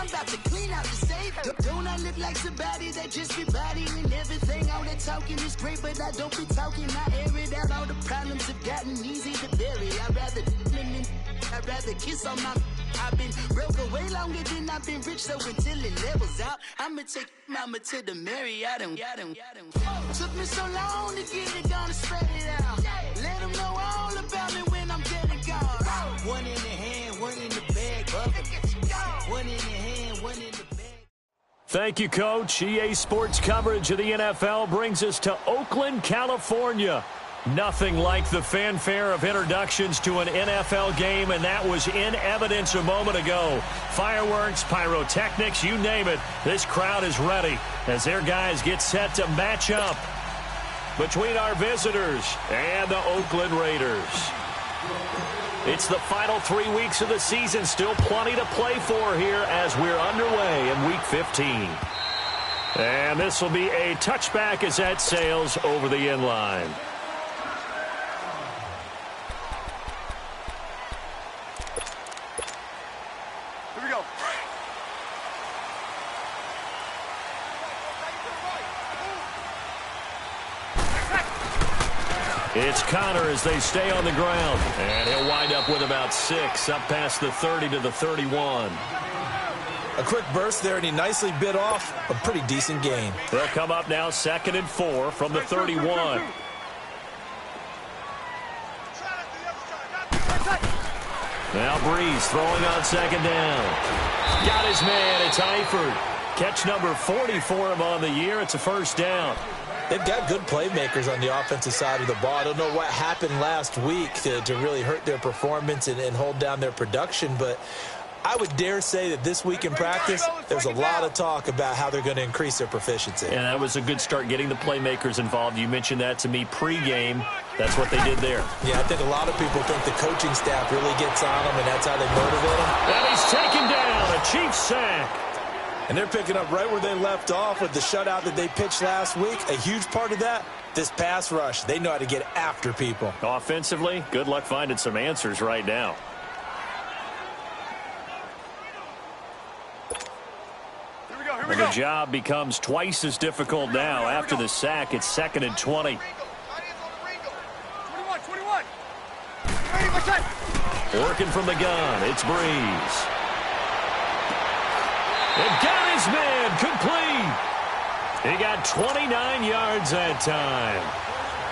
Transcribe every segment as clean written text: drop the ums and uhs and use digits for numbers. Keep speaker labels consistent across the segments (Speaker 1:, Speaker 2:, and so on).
Speaker 1: I'm about to clean out the safe. Don't I look like somebody that just be bodying everything? All that talking is great, but I don't be talking. I air it out. All the problems have gotten easy to bury. I'd rather kiss on my. I've been broke way longer than I've been rich, so until it levels out, I'ma take mama to the Marriott and got him. Took me so long to get it, gonna spread it out. Let them know all about me when I'm dead and gone. One in the hand, one in the bag, one in the hand, one in the bag.
Speaker 2: Thank you, Coach. EA Sports coverage of the NFL brings us to Oakland, California. Nothing like the fanfare of introductions to an NFL game, and that was in evidence a moment ago. Fireworks, pyrotechnics, you name it. This crowd is ready as their guys get set to match up between our visitors and the Oakland Raiders. It's the final 3 weeks of the season. Still plenty to play for here as we're underway in Week 15. And this will be a touchback as that sails over the end line. It's Connor as they stay on the ground. And he'll wind up with about 6, up past the 30 to the 31.
Speaker 3: A quick burst there, and he nicely bit off a pretty decent gain.
Speaker 2: They'll come up now 2nd and 4 from the 31. Now Breeze throwing on 2nd down. Got his man. It's Eifert. Catch number 40 for him on the year. It's a first down.
Speaker 3: They've got good playmakers on the offensive side of the ball. I don't know what happened last week to really hurt their performance and hold down their production, but I would dare say that this week in practice, there's a lot of talk about how they're going to increase their proficiency.
Speaker 2: And that was a good start getting the playmakers involved. You mentioned that to me pregame. That's what they did there.
Speaker 3: Yeah, I think a lot of people think the coaching staff really gets on them, and that's how they motivate them.
Speaker 2: And he's taken down, a Chiefs sack.
Speaker 3: And they're picking up right where they left off with the shutout that they pitched last week. A huge part of that, this pass rush. They know how to get after people.
Speaker 2: Offensively, good luck finding some answers right now. And the job becomes twice as difficult now. After the sack, it's 2nd and 20. Working from the gun, it's Breeze. And got his man complete. He got 29 yards that time.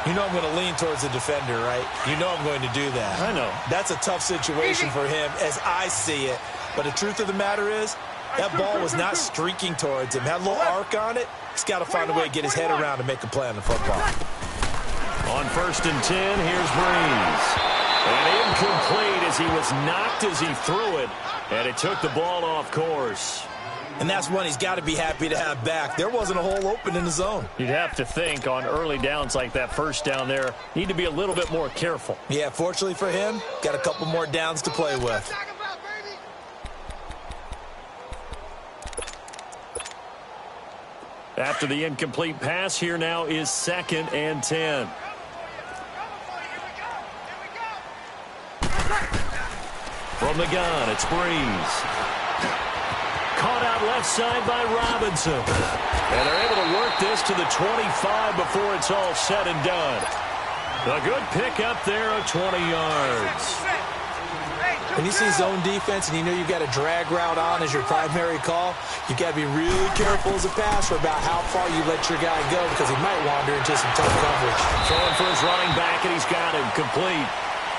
Speaker 3: You know I'm going to lean towards the defender, right? You know I'm going to do that.
Speaker 2: I know.
Speaker 3: That's a tough situation for him as I see it. But the truth of the matter is, that ball was not streaking towards him. Had a little arc on it. He's got to find a way to get his head around and make a play on the football.
Speaker 2: On 1st and 10, here's Breeze. And incomplete as he was knocked as he threw it. And it took the ball off course.
Speaker 3: And that's one he's got to be happy to have back. There wasn't a hole open in the zone.
Speaker 2: You'd have to think on early downs like that first down there, need to be a little bit more careful.
Speaker 3: Yeah, fortunately for him, got a couple more downs to play with.
Speaker 2: After the incomplete pass, here now is 2nd and 10. From the gun, it's Breeze. Caught out left side by Robinson. And they're able to work this to the 25 before it's all said and done. A good pickup there of 20 yards.
Speaker 3: When you see zone defense and you know you've got a drag route on as your primary call, you've got to be really careful as a passer about how far you let your guy go because he might wander into some tough coverage.
Speaker 2: Throwing for his running back, and he's got him complete.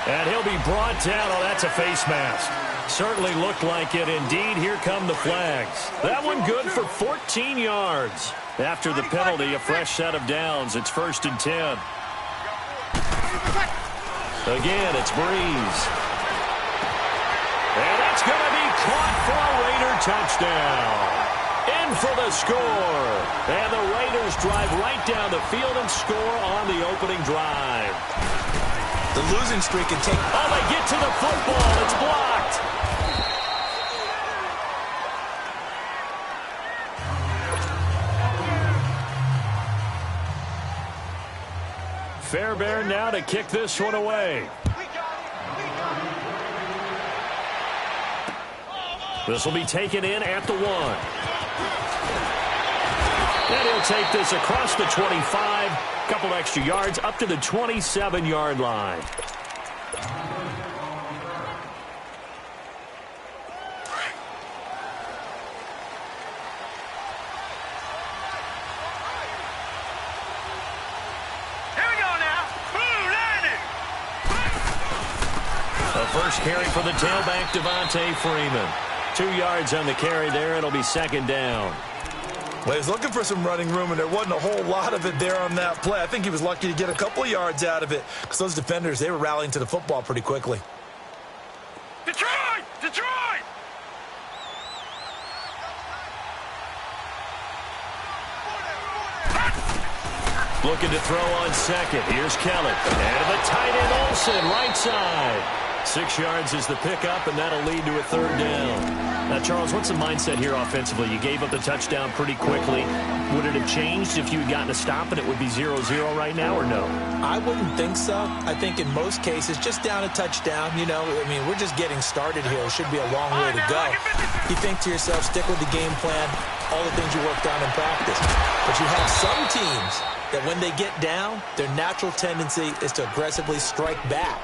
Speaker 2: And he'll be brought down. Oh, that's a face mask. Certainly looked like it. Indeed, here come the flags. That one good for 14 yards. After the penalty, a fresh set of downs. It's 1st and 10. Again, it's Breeze. And it's going to be caught for a Raider touchdown. In for the score. And the Raiders drive right down the field and score on the opening drive.
Speaker 3: The losing streak can take...
Speaker 2: Oh, they get to the football. It's blocked. Fairbairn now to kick this one away. This will be taken in at the 1. And he'll take this across the 25. Couple extra yards up to the 27-yard line. First carry for the tailback, Devontae Freeman. 2 yards on the carry there. It'll be 2nd down.
Speaker 3: Well, he was looking for some running room, and there wasn't a whole lot of it there on that play. I think he was lucky to get a couple of yards out of it because those defenders, they were rallying to the football pretty quickly.
Speaker 4: Detroit! Detroit!
Speaker 2: Looking to throw on second. Here's Kelly. And the tight end Olsen, right side. 6 yards is the pickup, and that'll lead to a 3rd down. Now, Charles, what's the mindset here offensively? You gave up the touchdown pretty quickly. Would it have changed if you had gotten a stop and it would be 0-0 right now, or no?
Speaker 3: I wouldn't think so. I think in most cases, just down a touchdown, you know, I mean, we're just getting started here. It should be a long way to go. You think to yourself, stick with the game plan, all the things you worked on in practice. But you have some teams that when they get down, their natural tendency is to aggressively strike back.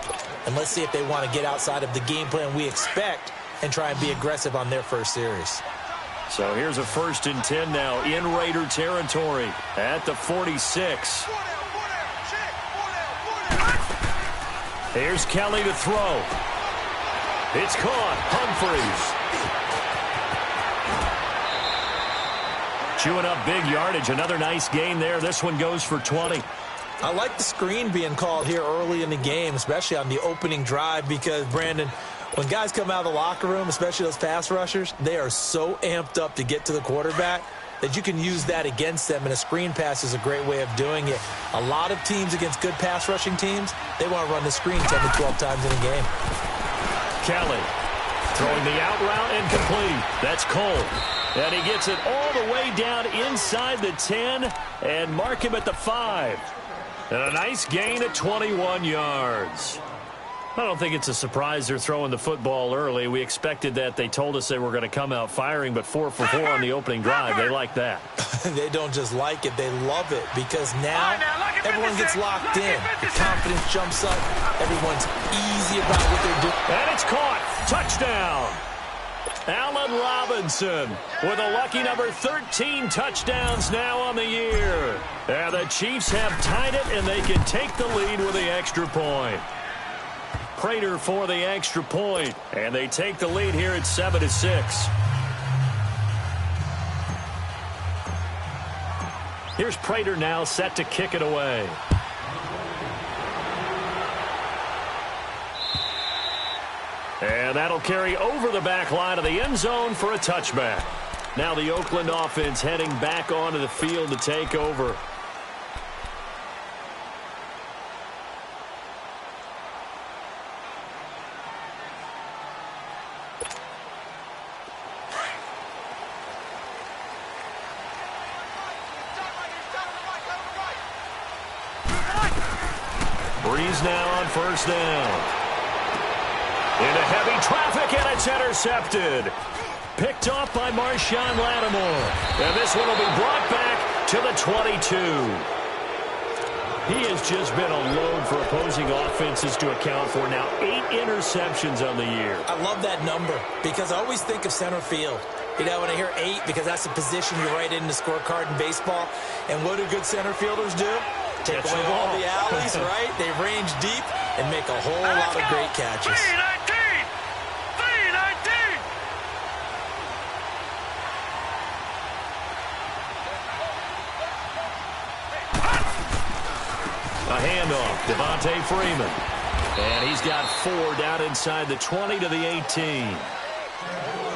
Speaker 3: And let's see if they want to get outside of the game plan we expect and try and be aggressive on their first series.
Speaker 2: So here's a 1st and 10 now in Raider territory at the 46. Here's Kelly to throw. It's caught. Humphreys. Chewing up big yardage. Another nice gain there. This one goes for 20.
Speaker 3: I like the screen being called here early in the game, especially on the opening drive, because, Brandon, when guys come out of the locker room, especially those pass rushers, they are so amped up to get to the quarterback that you can use that against them, and a screen pass is a great way of doing it. A lot of teams against good pass rushing teams, they want to run the screen 10 to 12 times in a game.
Speaker 2: Kelly throwing the out route and complete. That's Cole. And he gets it all the way down inside the 10 and mark him at the 5. And a nice gain at 21 yards. I don't think it's a surprise they're throwing the football early. We expected that. They told us they were going to come out firing, but 4 for 4 on the opening drive. They like that.
Speaker 3: They don't just like it. They love it because now everyone gets locked in. The confidence jumps up. Everyone's easy about what they're doing.
Speaker 2: And it's caught. Touchdown. Allen Robinson with a lucky number 13 touchdowns now on the year. And the Chiefs have tied it, and they can take the lead with the extra point. Prater for the extra point, and they take the lead here at 7-6. Here's Prater now set to kick it away. And that'll carry over the back line of the end zone for a touchback. Now the Oakland offense heading back onto the field to take over. Breeze now on 1st down. Into heavy traffic, and it's intercepted. Picked off by Marshawn Lattimore. And this one will be brought back to the 22. He has just been a load for opposing offenses to account for. Now 8 interceptions on the year.
Speaker 3: I love that number because I always think of center field. You know, when I hear 8, because that's the position you write in the scorecard in baseball. And what do good center fielders do? Take away all the alleys, right? They range deep and make a whole lot of great catches.
Speaker 2: A handoff, Devontae Freeman. And he's got 4 down inside the 20 to the 18.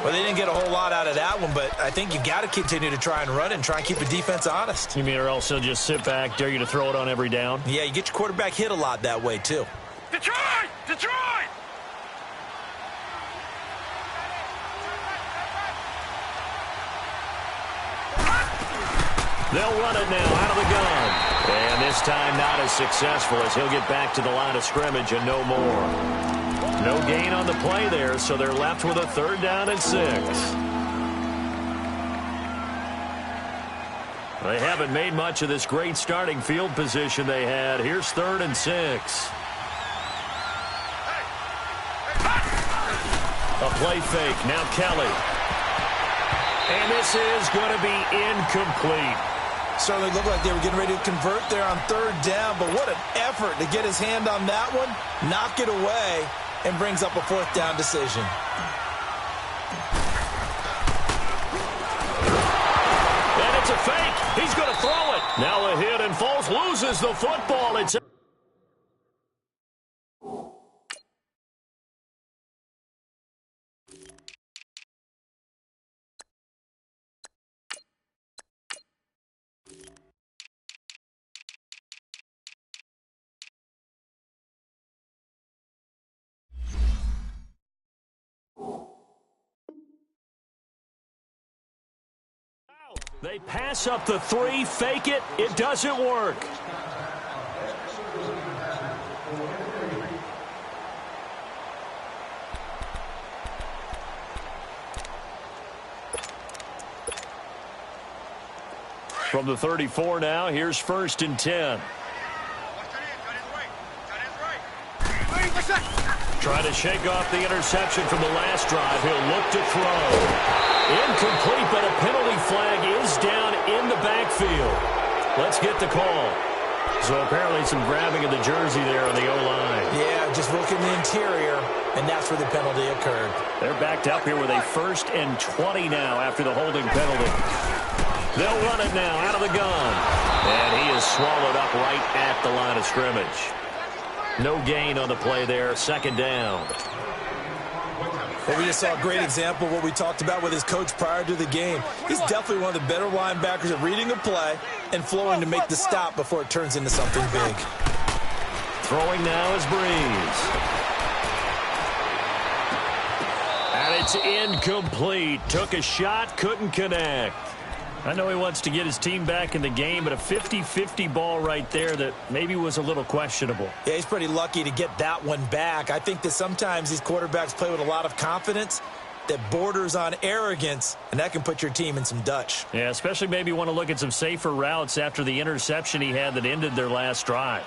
Speaker 3: Well, they didn't get a whole lot out of that one, but I think you've got to continue to try and run and try and keep the defense honest.
Speaker 2: You mean or else he'll just sit back, dare you to throw it on every down?
Speaker 3: Yeah, you get your quarterback hit a lot that way, too.
Speaker 4: Detroit! Detroit!
Speaker 2: They'll run it now out of the gun. And this time not as successful as he'll get back to the line of scrimmage and no more. No gain on the play there, so they're left with a 3rd down and 6. They haven't made much of this great starting field position they had. Here's 3rd and 6. A play fake. Now Kelly. And this is going to be incomplete.
Speaker 3: Certainly looked like they were getting ready to convert there on 3rd down, but what an effort to get his hand on that one, knock it away, and brings up a 4th down decision.
Speaker 2: And it's a fake. He's going to throw it. Now a hit, and Foles loses the football. It's They pass up the 3, fake it. It doesn't work. From the 34 now, here's 1st and 10. Trying to shake off the interception from the last drive. He'll look to throw. Incomplete, but a penalty flag is down in the backfield. Let's get the call. So apparently some grabbing of the jersey there on the O-line.
Speaker 3: Yeah, just looking the interior, and that's where the penalty occurred.
Speaker 2: They're backed up here with a 1st and 20 now after the holding penalty. They'll run it now out of the gun. And he is swallowed up right at the line of scrimmage. No gain on the play there, 2nd down.
Speaker 3: Well, we just saw a great example of what we talked about with his coach prior to the game. He's definitely one of the better linebackers at reading a play and flowing to make the stop before it turns into something big.
Speaker 2: Throwing now is Breeze. And it's incomplete. Took a shot, couldn't connect. I know he wants to get his team back in the game, but a 50-50 ball right there that maybe was a little questionable.
Speaker 3: Yeah, he's pretty lucky to get that one back. I think that sometimes these quarterbacks play with a lot of confidence that borders on arrogance, and that can put your team in some Dutch.
Speaker 2: Yeah, especially maybe want to look at some safer routes after the interception he had that ended their last drive.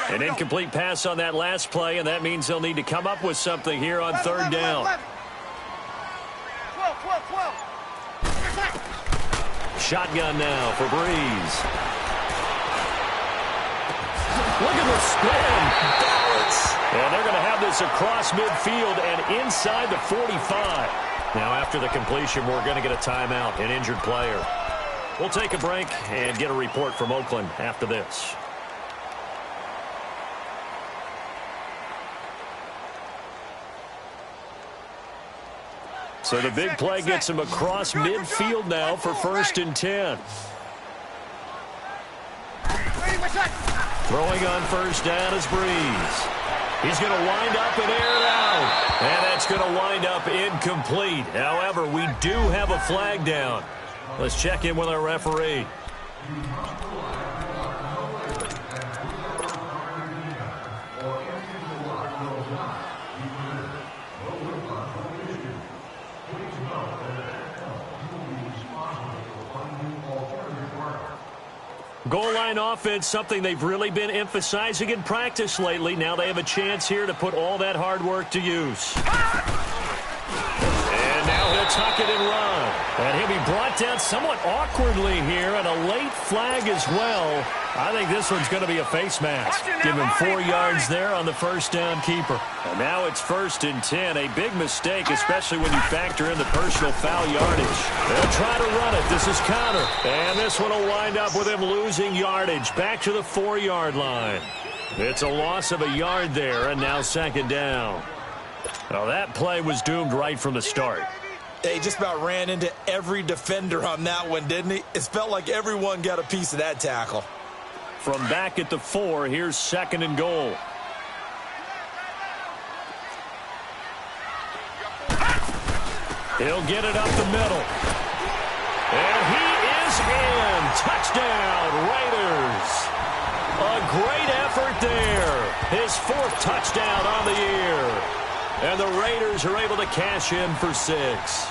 Speaker 2: An incomplete pass on that last play, and that means they'll need to come up with something here on 3rd down.
Speaker 4: 12.
Speaker 2: Shotgun now for Breeze. Look at the spin. Balance. And they're going to have this across midfield and inside the 45. Now after the completion, we're going to get a timeout, an injured player. We'll take a break and get a report from Oakland after this. So the big play gets him across midfield now for 1st and 10. Throwing on 1st down is Breeze. He's going to wind up and air it out. And that's going to wind up incomplete. However, we do have a flag down. Let's check in with our referee. Goal line offense, something they've really been emphasizing in practice lately. Now they have a chance here to put all that hard work to use. And now he'll tuck it and run. And he'll be brought down somewhat awkwardly here, and a late flag as well. I think this one's going to be a face mask. Give him 4 yards there on the 1st down keeper. And now it's 1st and 10. A big mistake, especially when you factor in the personal foul yardage. They'll try to run it. This is counter. And this one will wind up with him losing yardage. Back to the 4-yard line. It's a loss of a yard there, and now 2nd down. Well, that play was doomed right from the start.
Speaker 3: He just about ran into every defender on that one, didn't he? It felt like everyone got a piece of that tackle.
Speaker 2: From back at the 4, here's 2nd and goal. He'll get it up the middle. And he is in. Touchdown, Raiders. A great effort Eifert there. His 4th touchdown on the year. And the Raiders are able to cash in for 6.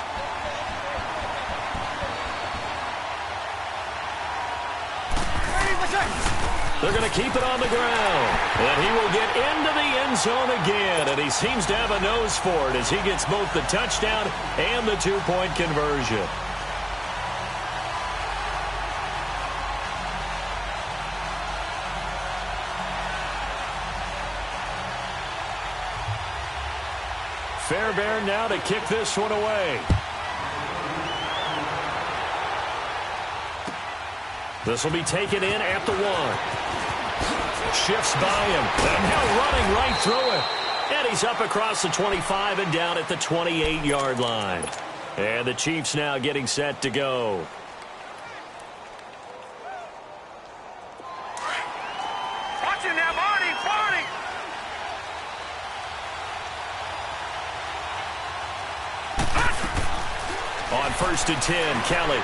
Speaker 2: They're going to keep it on the ground. And he will get into the end zone again. And he seems to have a nose for it as he gets both the touchdown and the 2-point conversion. Fairbairn now to kick this one away. This will be taken in at the 1. Shifts by him. And now running right through it. And he's up across the 25 and down at the 28-yard line. And the Chiefs now getting set to go.
Speaker 4: Watch it now, Barney! Barney!
Speaker 2: On 1st and 10, Kelly.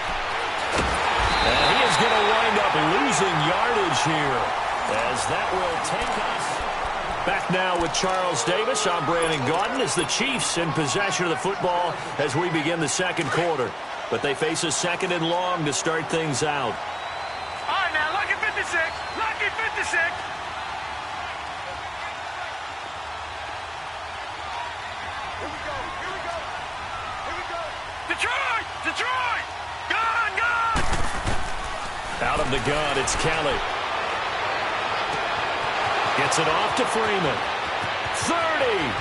Speaker 2: And he is going to wind up losing yardage here, as that will take us back now with Charles Davis. I'm Brandon Gaudin as the Chiefs in possession of the football as we begin the 2nd quarter. But they face a 2nd and long to start things out.
Speaker 4: All right, now, lucky 56. Lucky 56. Here we go. Here we go. Here we go. Detroit! Detroit! Gun! Gun!
Speaker 2: Out of the gun, it's Kelly. Gets it off to Freeman. 30,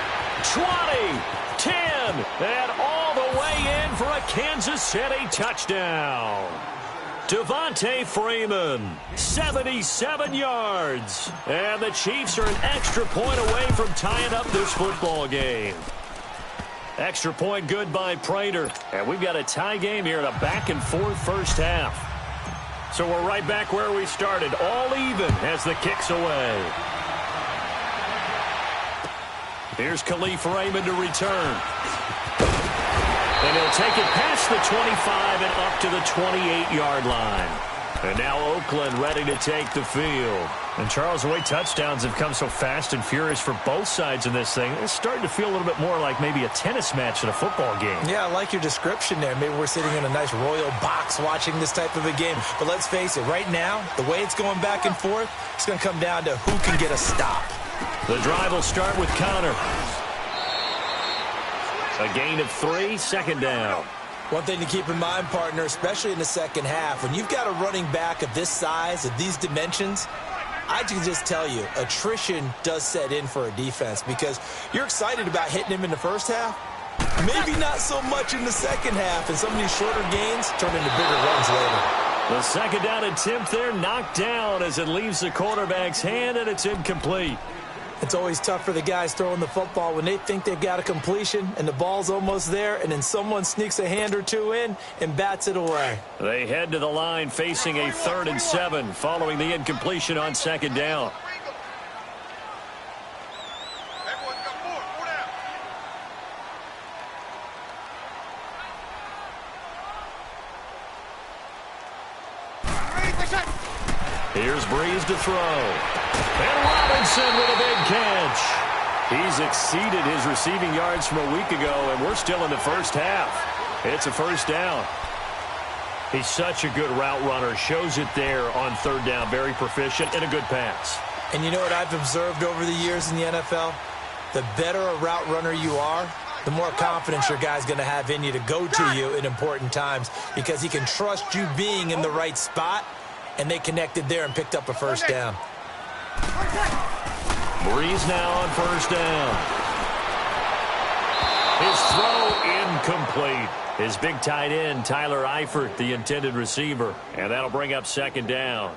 Speaker 2: 20, 10, and all the way in for a Kansas City touchdown. Devontae Freeman, 77 yards. And the Chiefs are an extra point away from tying up this football game. Extra point good by Prater. And we've got a tie game here in a back-and-forth first half. So we're right back where we started, all even as the kick's away. Here's Khalif Raymond to return. And he'll take it past the 25 and up to the 28-yard line. And now Oakland ready to take the field. And, Charles, the way touchdowns have come so fast and furious for both sides in this thing, it's starting to feel a little bit more like maybe a tennis match in a football game. Yeah, I like your description there. Maybe we're sitting in a nice royal box watching this type of a game. But let's face it, right now, the way it's going back and forth, it's going to come down to who can get a stop. The drive will start with Connor. A gain of 3, 2nd down. One thing to keep in mind, partner, especially in the second half, when you've got a running back of this size, of these dimensions, I can just tell you, attrition does set in for a defense because you're excited about hitting him in the first half. Maybe not so much in the second half, and some of these shorter gains turn into bigger runs later. The 2nd down attempt there knocked down as it leaves the quarterback's hand, and it's incomplete. It's always tough for the guys throwing the football when they think they've got a completion and the ball's almost there, and then someone sneaks a hand or two in and bats it away. They head to the line facing a 3rd and 7 following the incompletion on 2nd down. Here's Breeze to throw. And Robinson with a big catch. He's exceeded his receiving yards from a week ago, and we're still in the first half. It's a 1st down. He's such a good route runner. Shows it there on 3rd down. Very proficient and a good pass. And you know what I've observed over the years in the NFL? The better a route runner you are, the more confidence your guy's going to have in you to go to you in important times because he can trust you being in the right spot. And they connected there and picked up a 1st down. Breeze now on 1st down. His throw incomplete. His big tight end, Tyler Eifert, the intended receiver. And that'll bring up 2nd down.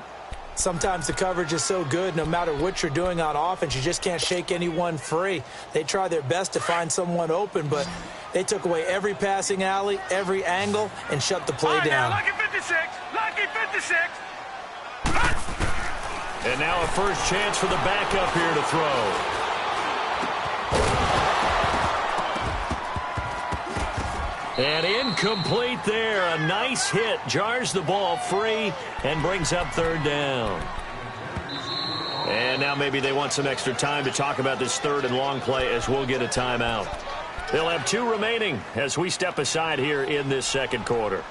Speaker 2: Sometimes the coverage is so good, no matter what you're doing on offense, you just can't shake anyone free. They try their best to find someone open, but they took away every passing alley, every angle, and shut the play down.
Speaker 4: Lucky 56! Lucky 56!
Speaker 2: And now a first chance for the backup here to throw. And incomplete there. A nice hit. Jars the ball free and brings up 3rd down. And now maybe they want some extra time to talk about this third and long play as we'll get a timeout. They'll have 2 remaining as we step aside here in this second quarter.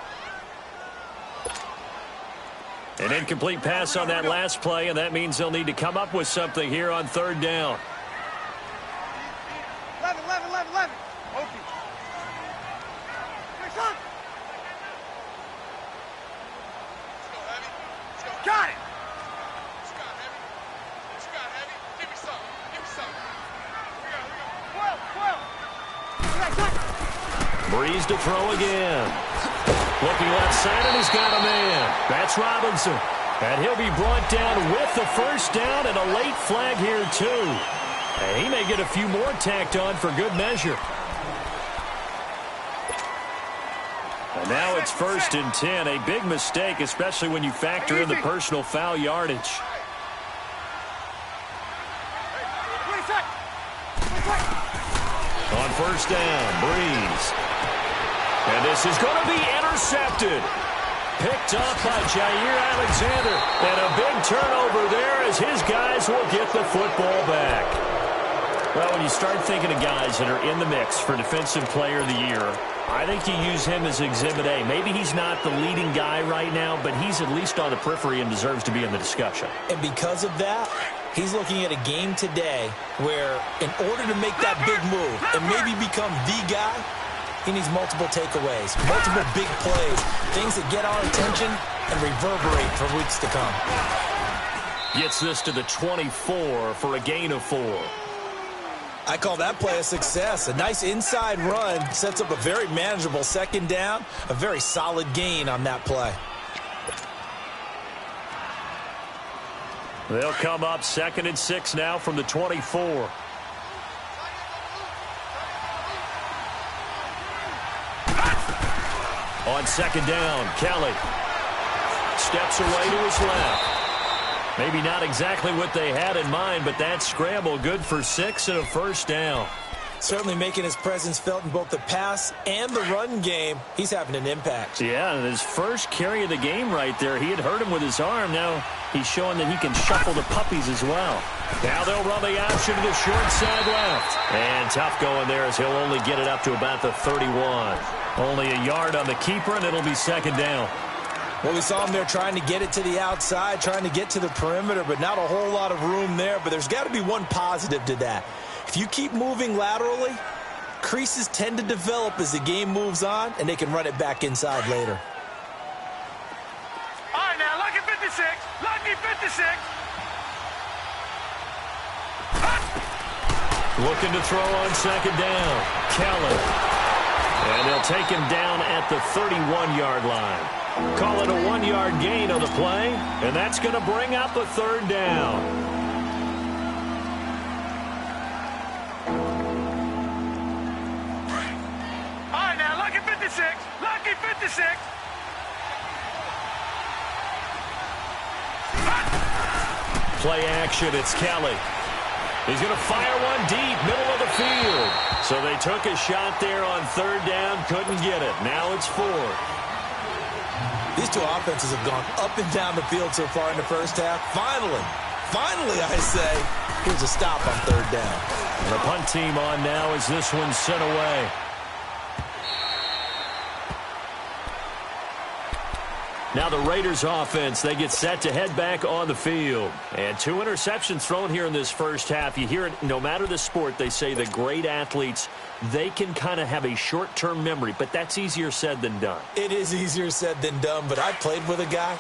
Speaker 2: An incomplete pass on that last play, and that means they'll need to come up with something here on third down.
Speaker 4: 11. Okay. Got it.
Speaker 2: Breeze to throw again. Looking left side, and he's got a man. That's Robinson. And he'll be brought down with the first down and a late flag here, too. And he may get a few more tacked on for good measure. And now it's 1st and 10. A big mistake, especially when you factor in the personal foul yardage. On first down, Breeze. And this is going to be intercepted. Picked up by Jair Alexander. And a big turnover there as his guys will get the football back. Well, when you start thinking of guys that are in the mix for Defensive Player of the Year, I think you use him as Exhibit A. Maybe he's not the leading guy right now, but he's at least on the periphery and deserves to be in the discussion.
Speaker 3: And because of that, he's looking at a game today where in order to make that big move and maybe become the guy, he needs multiple takeaways, multiple big plays, things that get our attention and reverberate for weeks to come.
Speaker 2: Gets this to the 24 for a gain of 4.
Speaker 3: I call that play a success. A nice inside run sets up a very manageable second down, a very solid gain on that play.
Speaker 2: They'll come up 2nd and 6 now from the 24. On second down, Kelly steps away to his left. Maybe not exactly what they had in mind, but that scramble good for 6 and a first down.
Speaker 3: Certainly making his presence felt in both the pass and the run game. He's having an impact.
Speaker 2: Yeah, and his first carry of the game right there, he had hurt him with his arm. Now he's showing that he can shuffle the puppies as well. Now they'll run the option to the short side left. And tough going there as he'll only get it up to about the 31. Only a yard on the keeper, and it'll be second down.
Speaker 3: Well, we saw him there trying to get it to the outside, trying to get to the perimeter, but not a whole lot of room there. But there's got to be one positive to that. If you keep moving laterally, creases tend to develop as the game moves on, and they can run it back inside later.
Speaker 4: All right, now, lucky 56. Lucky 56.
Speaker 2: Looking to throw on second down. Kelly. And they'll take him down at the 31-yard line. Call it a 1-yard gain on the play, and that's going to bring up a third down.
Speaker 4: All right, now, lucky 56. Lucky 56.
Speaker 2: Play action, it's Kelly. He's going to fire one deep, middle of the field. So they took a shot there on third down, couldn't get it. Now it's 4.
Speaker 3: These two offenses have gone up and down the field so far in the first half. Finally, I say, here's a stop on third down.
Speaker 2: And the punt team on now as this one's sent away. Now the Raiders offense, they get set to head back on the field. And 2 interceptions thrown here in this first half. You hear it, no matter the sport, they say the great athletes, they can kind of have a short-term memory, but that's easier said than done.
Speaker 3: It is easier said than done, but I played with a guy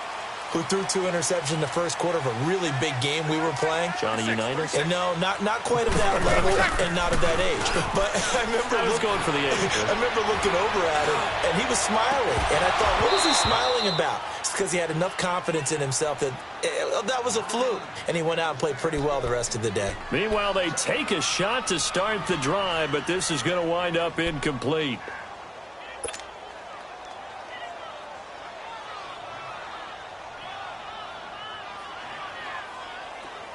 Speaker 3: who threw 2 interceptions in the first quarter of a really big game we were playing.
Speaker 2: Johnny Unitas?
Speaker 3: And no, not quite of that level and not of that age. But I remember
Speaker 2: going for the age.
Speaker 3: I remember looking over at him, and he was smiling. And I thought, what was he smiling about? It's because he had enough confidence in himself that that was a fluke. And he went out and played pretty well the rest of the day.
Speaker 2: Meanwhile, they take a shot to start the drive, but this is going to wind up incomplete.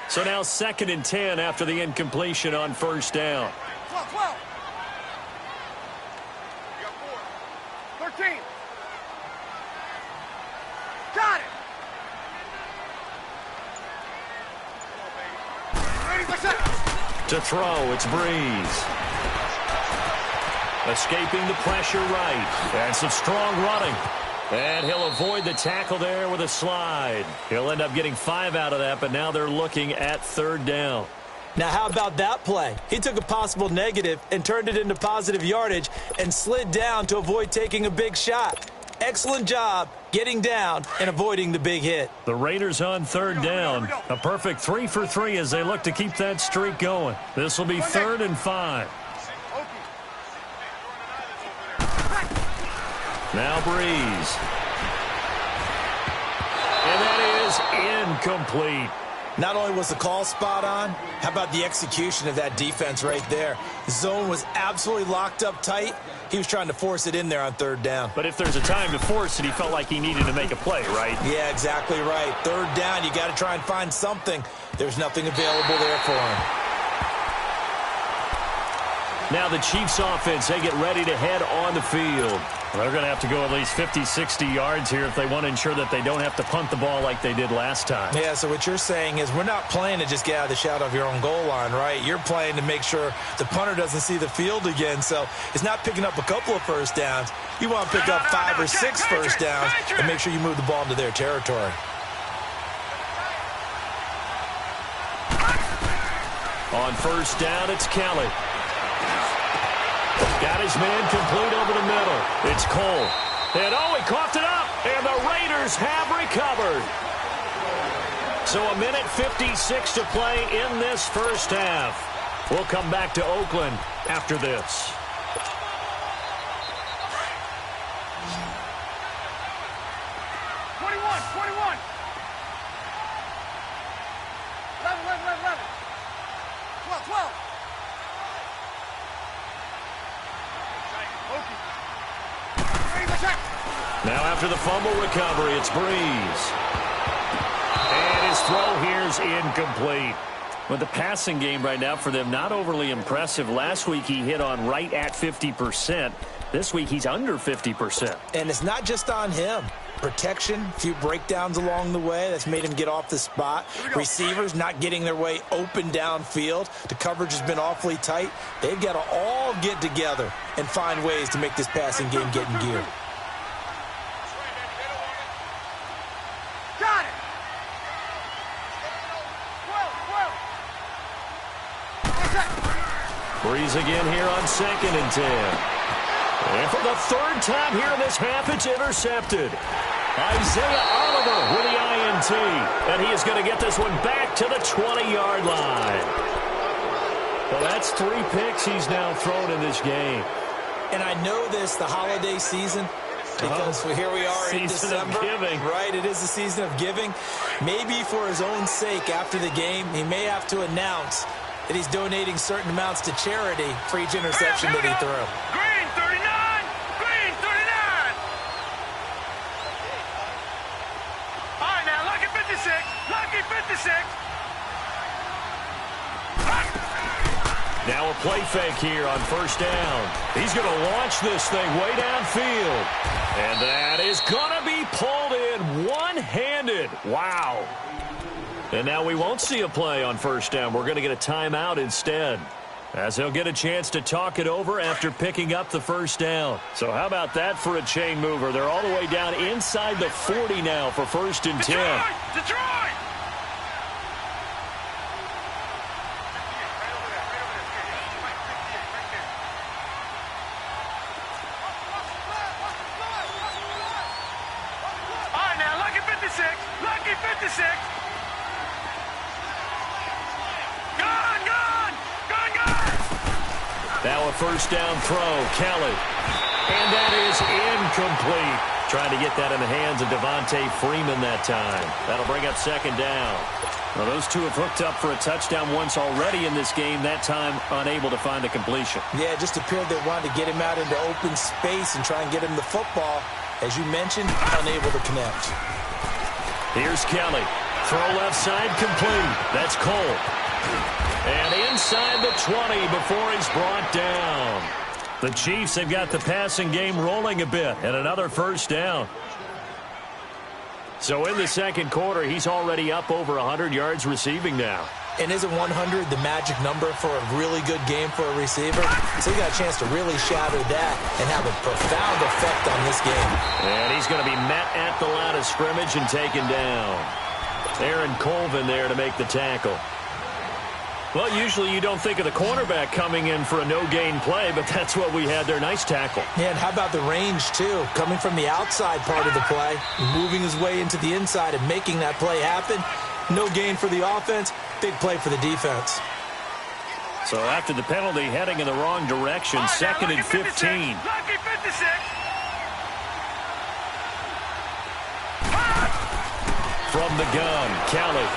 Speaker 2: So now 2nd and 10 after the incompletion on first down.
Speaker 4: 12. You got 4. 13. Got it.
Speaker 2: To throw, it's Breeze. Escaping the pressure right. And some strong running. And he'll avoid the tackle there with a slide. He'll end up getting 5 out of that, but now they're looking at 3rd down.
Speaker 3: Now, how about that play? He took a possible negative and turned it into positive yardage and slid down to avoid taking a big shot. Excellent job getting down and avoiding the big hit.
Speaker 2: The Raiders on 3rd down. A perfect 3 for 3 as they look to keep that streak going. This will be 3rd and 5. Now Breeze. And that is incomplete.
Speaker 3: Not only was the call spot on, how about the execution of that defense right there? The zone was absolutely locked up tight. He was trying to force it in there on 3rd down.
Speaker 2: But if there's a time to force it, he felt like he needed to make a play, right?
Speaker 3: Yeah, exactly right. 3rd down, you got to try and find something. There's nothing available there for him.
Speaker 2: Now the Chiefs offense, they get ready to head on the field. They're going to have to go at least 50, 60 yards here if they want to ensure that they don't have to punt the ball like they did last time.
Speaker 3: Yeah, so what you're saying is we're not playing to just get out of the shadow of your own goal line, right? You're playing to make sure the punter doesn't see the field again. So it's not picking up a couple of first downs. You want to pick up 5 or 6 first downs and make sure you move the ball into their territory.
Speaker 2: On 1st down, it's Kelly. Got his man complete over the middle. It's Cole. And he coughed it up. And the Raiders have recovered. So 1:56 to play in this first half. We'll come back to Oakland after this. Now after the fumble recovery, it's Breeze. And his throw here is incomplete. With the passing game right now for them, not overly impressive. Last week he hit on right at 50%. This week he's under 50%.
Speaker 3: And it's not just on him. Protection, a few breakdowns along the way. That's made him get off the spot. Receivers not getting their way open downfield. The coverage has been awfully tight. They've got to all get together and find ways to make this passing game get in gear.
Speaker 2: Breeze again here on 2nd and 10. And for the 3rd time here in this half, it's intercepted. Isaiah Oliver with the INT. And he is going to get this one back to the 20-yard line. Well, that's 3 picks he's now thrown in this game.
Speaker 3: And I know this, the holiday season, because here we are in December.
Speaker 2: Season of giving.
Speaker 3: Right, it is the season of giving. Maybe for his own sake after the game, he may have to announce that he's donating certain amounts to charity for each interception that he threw.
Speaker 4: Green 39! Green 39! All right, now, lucky 56. Lucky 56.
Speaker 2: Now a play fake here on 1st down. He's going to launch this thing way downfield. And that is going to be pulled in one-handed. Wow. And now we won't see a play on 1st down. We're going to get a timeout instead, as he'll get a chance to talk it over after picking up the 1st down. So how about that for a chain mover? They're all the way down inside the 40 now for 1st and 10.
Speaker 4: Detroit! All right, now, lucky 56. Lucky 56.
Speaker 2: Now a 1st down throw, Kelly. And that is incomplete. Trying to get that in the hands of Devontae Freeman that time. That'll bring up 2nd down. Well, those two have hooked up for a touchdown once already in this game, that time unable to find the completion.
Speaker 3: Yeah, it just appeared they wanted to get him out into open space and try and get him the football. As you mentioned, unable to connect.
Speaker 2: Here's Kelly. Throw left side complete. That's Cole. And inside the 20 before he's brought down. The Chiefs have got the passing game rolling a bit, and another 1st down. So in the 2nd quarter, he's already up over 100 yards receiving now.
Speaker 3: And isn't 100 the magic number for a really good game for a receiver? So he got a chance to really shatter that and have a profound effect on this game.
Speaker 2: And he's going to be met at the line of scrimmage and taken down. Aaron Colvin there to make the tackle. Well, usually you don't think of the cornerback coming in for a no-gain play, but that's what we had there. Nice tackle.
Speaker 3: Yeah, and how about the range, too? Coming from the outside part of the play, moving his way into the inside and making that play happen. No gain for the offense, big play for the defense.
Speaker 2: So after the penalty, heading in the wrong direction,
Speaker 4: right,
Speaker 2: second and 15.
Speaker 4: Lucky 56.
Speaker 2: From the gun, Kelly.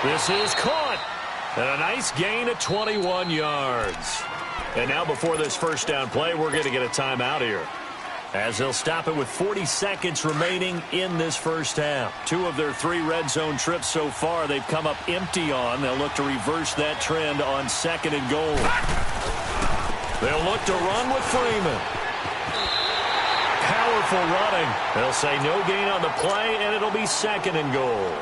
Speaker 2: This is caught. And a nice gain of 21 yards. And now before this first down play, we're going to get a timeout here, as they'll stop it with 40 seconds remaining in this first half. 2 of their 3 red zone trips so far they've come up empty on. They'll look to reverse that trend on second and goal. They'll look to run with Freeman. Powerful running. They'll say no gain on the play, and it'll be second and goal.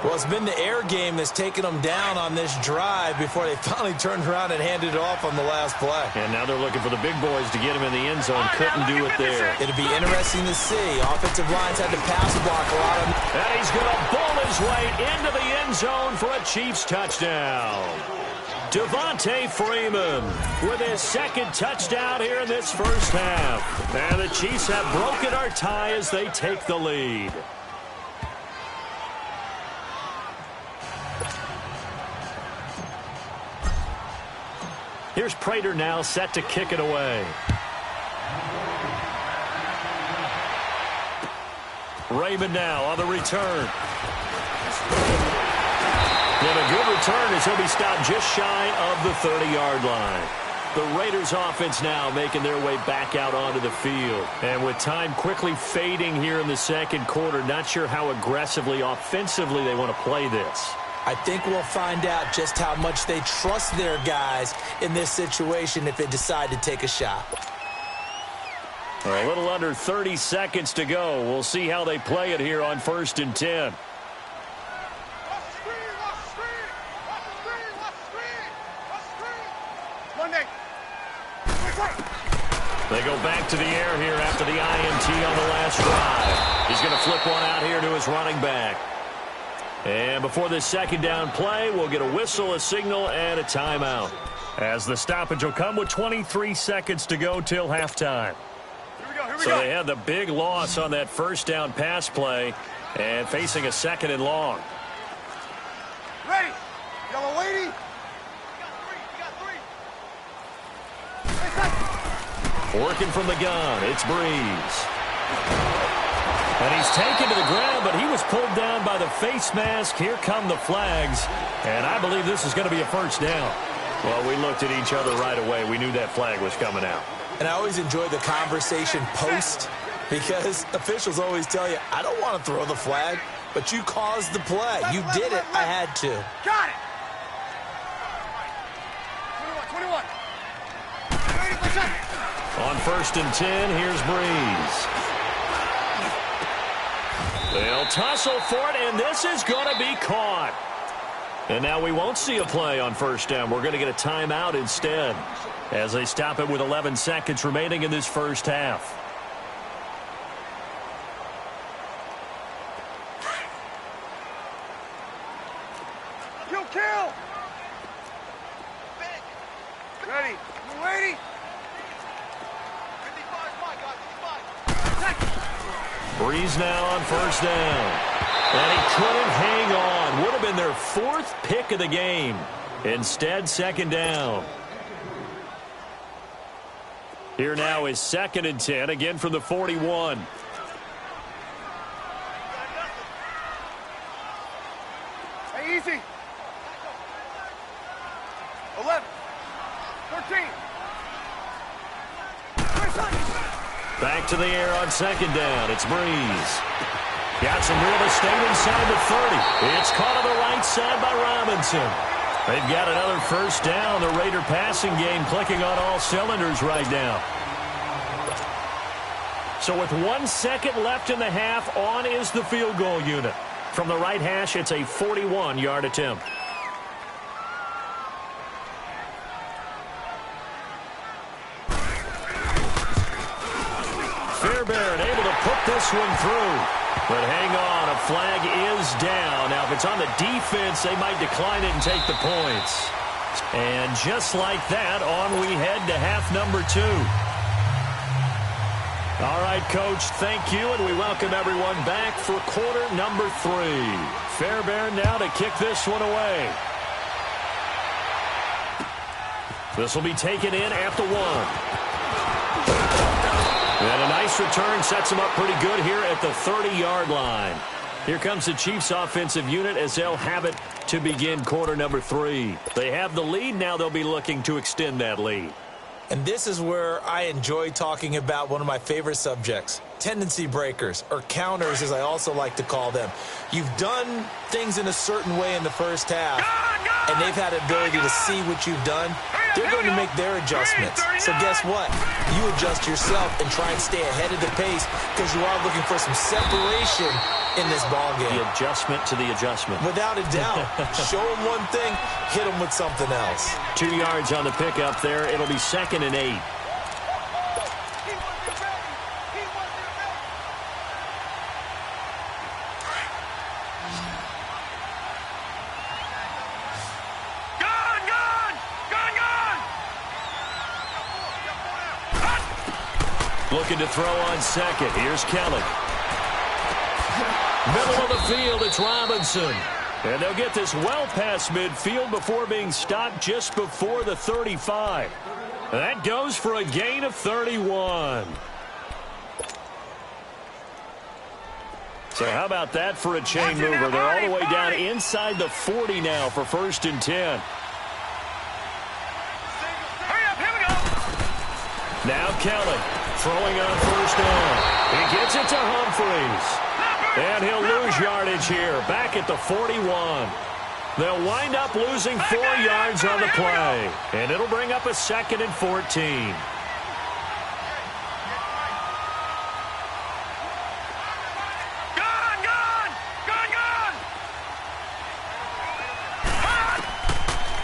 Speaker 3: Well, it's been the air game that's taken them down on this drive before they finally turned around and handed it off on the last play.
Speaker 2: And now they're looking for the big boys to get him in the end zone. Couldn't do it there.
Speaker 3: It'll be interesting to see. Offensive lines had to pass block a lot of them.
Speaker 2: And he's going to bull his way into the end zone for a Chiefs touchdown. Devontae Freeman with his second touchdown here in this first half. And the Chiefs have broken our tie as they take the lead. Here's Prater now set to kick it away. Raymond now on the return. And a good return as he'll be stopped just shy of the 30-yard line. The Raiders offense now making their way back out onto the field. And with time quickly fading here in the second quarter, not sure how aggressively, offensively they want to play this.
Speaker 3: I think we'll find out just how much they trust their guys in this situation if they decide to take a shot.
Speaker 2: A little under 30 seconds to go. We'll see how they play it here on 1st and 10. They go back to the air here after the INT on the last drive. He's going to flip one out here to his running back. And before this second down play, we'll get a whistle, a signal, and a timeout, as the stoppage will come with 23 seconds to go till halftime.
Speaker 4: Here we
Speaker 2: So
Speaker 4: go.
Speaker 2: they had the big loss on that first down pass play and facing a second and long.
Speaker 4: Ready? Yellow lady.
Speaker 2: Working from the gun, it's Breeze. And he's taken to the ground, but he was pulled down by the face mask. Here come the flags, and I believe this is going to be a first down. Well, we looked at each other right away. We knew that flag was coming out.
Speaker 3: And I always enjoy the conversation post, because officials always tell you, I don't want to throw the flag, but you caused the play. You did it. I had to.
Speaker 4: Got it. 21.
Speaker 2: On 1st and 10, here's Breeze. They'll tussle for it, and this is going to be caught. And now we won't see a play on first down. We're going to get a timeout instead, as they stop it with 11 seconds remaining in this first half.
Speaker 4: Kill. Ready. You ready? 55, my God, 55.
Speaker 2: Breeze now on first down. And he couldn't hang on. Would have been their 4th pick of the game. Instead, second down. Here now is 2nd and 10, again from the 41.
Speaker 4: Hey, easy. 11. 13.
Speaker 2: Back to the air on second down. It's Breeze. Got some real estate inside the 30. It's caught on the right side by Robinson. They've got another first down. The Raider passing game clicking on all cylinders right now. So with 1 second left in the half, on is the field goal unit. From the right hash, it's a 41-yard attempt. Fairbairn able to put this one through. But hang on, a flag is down. Now, if it's on the defense, they might decline it and take the points. And just like that, on we head to half number 2. All right, Coach, thank you, and we welcome everyone back for quarter number 3. Fairbairn now to kick this one away. This will be taken in at the 1. And a nice return sets them up pretty good here at the 30-yard line. Here comes the Chiefs offensive unit as they'll have it to begin quarter number 3. They have the lead. Now they'll be looking to extend that lead.
Speaker 3: And this is where I enjoy talking about one of my favorite subjects, tendency breakers, or counters as I also like to call them. You've done things in a certain way in the first half, and they've had the ability to see what you've done. They're going to make their adjustments. So guess what? You adjust yourself and try and stay ahead of the pace because you are looking for some separation in this ballgame.
Speaker 2: The adjustment to the adjustment.
Speaker 3: Without a doubt. Show them one thing, hit them with something else.
Speaker 2: 2 yards on the pickup there. It'll be 2nd and 8. Looking to throw on second. Here's Kelly. Middle of the field, it's Robinson. And they'll get this well past midfield before being stopped just before the 35. That goes for a gain of 31. So how about that for a chain mover? They're all the way down inside the 40 now for 1st and 10. Now Kelly throwing on 1st down. He gets it to Humphreys. And he'll lose yardage here, back at the 41. They'll wind up losing 4 yards on the play. And it'll bring up a 2nd and 14.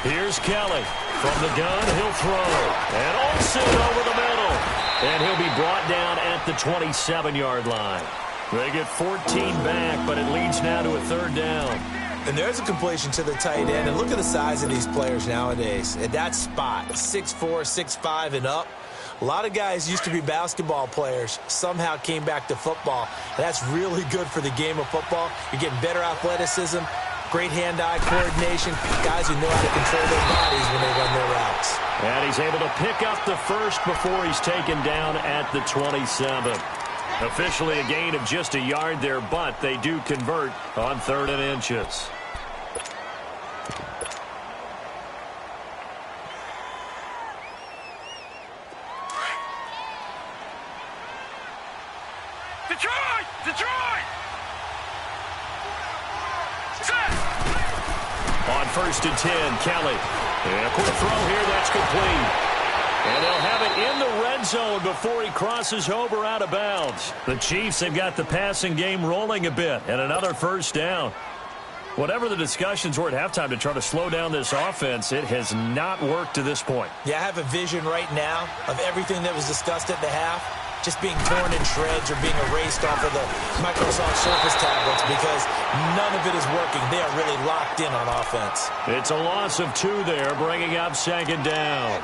Speaker 2: Here's Kelly. From the gun, he'll throw. And Olsen over the middle. And he'll be brought down at the 27-yard line. They get 14 back, but it leads now to a 3rd down.
Speaker 3: And there's a completion to the tight end. And look at the size of these players nowadays. At that spot, 6'4", 6'5", and up. A lot of guys used to be basketball players, somehow came back to football. And that's really good for the game of football. You're getting better athleticism, great hand-eye coordination, guys who know how to control their bodies when they run their routes.
Speaker 2: And he's able to pick up the first before he's taken down at the 27. Officially a gain of just a yard there, but they do convert on 3rd and inches.
Speaker 4: Detroit! Detroit!
Speaker 2: On 1st and 10, Kelly. And a quick throw here, that's complete. And they'll have it in the red zone before he crosses over out of bounds. The Chiefs have got the passing game rolling a bit, and another 1st down. Whatever the discussions were at halftime to try to slow down this offense, it has not worked to this point.
Speaker 3: Yeah, I have a vision right now of everything that was discussed at the half just being torn in shreds or being erased off of the Microsoft Surface tablets because none of it is working. They are really locked in on offense.
Speaker 2: It's a loss of 2 there, bringing up 2nd down.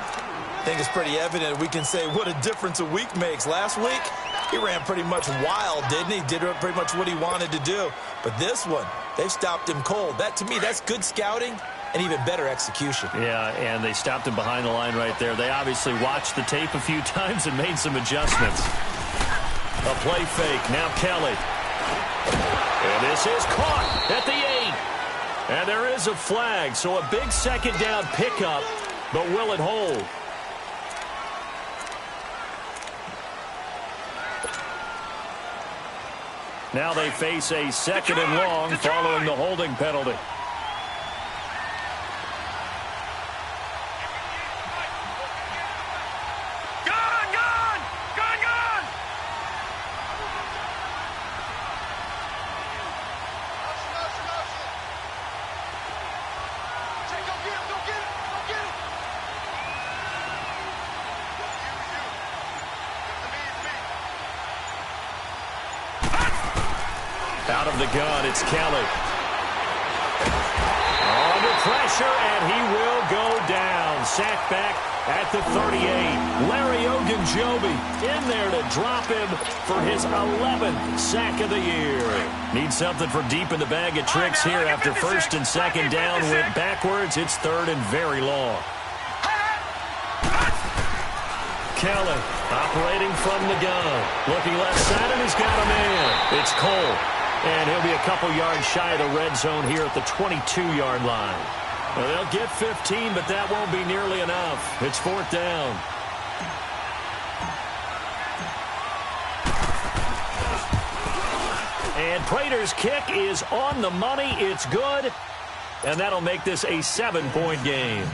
Speaker 3: I think it's pretty evident. We can say what a difference a week makes. Last week, he ran pretty much wild, didn't he? Did pretty much what he wanted to do. But this one, they've stopped him cold. That, to me, that's good scouting and even better execution.
Speaker 2: Yeah, and they stopped him behind the line right there. They obviously watched the tape a few times and made some adjustments. A play fake. Now Kelly. And this is caught at the 8. And there is a flag, so a big 2nd down pickup, but will it hold? Now they face a 2nd and long following the holding penalty. Out of the gun, it's Kelly. Under pressure, and he will go down. Sack back at the 38. Larry Ogunjobi in there to drop him for his 11th sack of the year. Needs something from deep in the bag of tricks here after first and second down went backwards. It's third and very long. Kelly operating from the gun. Looking left side, and he's got a man. It's Cole. And he'll be a couple yards shy of the red zone here at the 22-yard line. Well, they'll get 15, but that won't be nearly enough. It's fourth down. And Prater's kick is on the money. It's good. And that'll make this a 7-point game.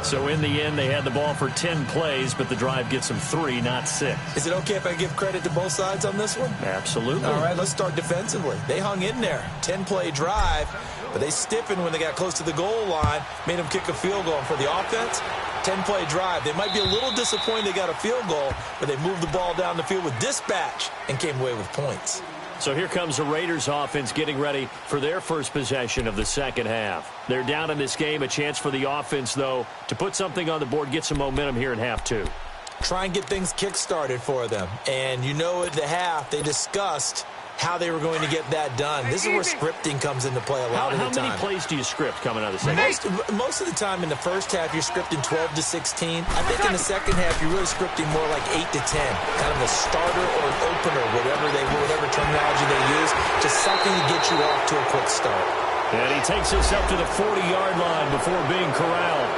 Speaker 2: So in the end, they had the ball for 10 plays, but the drive gets them 3, not 6.
Speaker 3: Is it okay if I give credit to both sides on this one?
Speaker 2: Absolutely.
Speaker 3: All right, let's start defensively. They hung in there. 10-play drive, but they stiffened when they got close to the goal line, made them kick a field goal. And for the offense, 10-play drive. They might be a little disappointed they got a field goal, but they moved the ball down the field with dispatch and came away with points.
Speaker 2: So here comes the Raiders offense getting ready for their first possession of the second half. They're down in this game. A chance for the offense, though, to put something on the board, get some momentum here in half two.
Speaker 3: Try and get things kick-started for them. And you know at the half, they discussed how they were going to get that done. This is where scripting comes into play a lot of the time.
Speaker 2: How many plays do you script coming out of the second half?
Speaker 3: Most of the time in the first half, you're scripting 12 to 16. I think in the second half, you're really scripting more like 8 to 10. Kind of a starter or an opener, whatever terminology they use. Just something to get you off to a quick start.
Speaker 2: And he takes us up to the 40-yard line before being corralled.